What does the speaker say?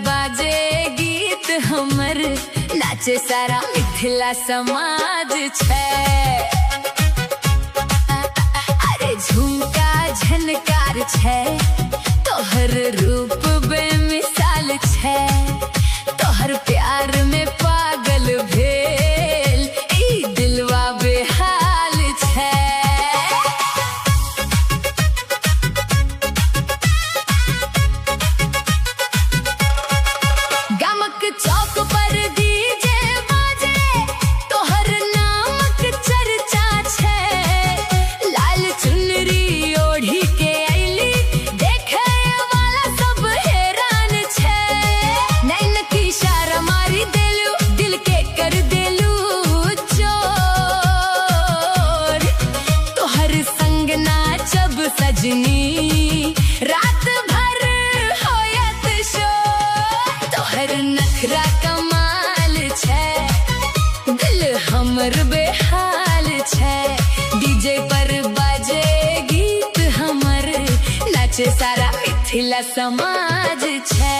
बाजे गीत हमर, नाचे सारा मिथिला समाज छै। अरे झुमका झनकार छै, तोहर रूप बेमिसाल छै। तोहर प्यार में पागल भेल ई दिलवा बेहाल छै। गमक चौक पर डीजे बाजे, तोहर नामक चर्चा छै। लाल चुनरी ओढ़ी के अइली, देखे वाला सब हैरान छै। नैन की इशारा मारी देलू, दिल के कर देलू चोर। तोहर संग नाचब सजनी, रात भर होयत शोर। तोहर नखरा कमाल छै, दिल हमर बेहाल छै। डीजे पर बाजे गीत हमर, नाचे सारा मिथिला समाज छै।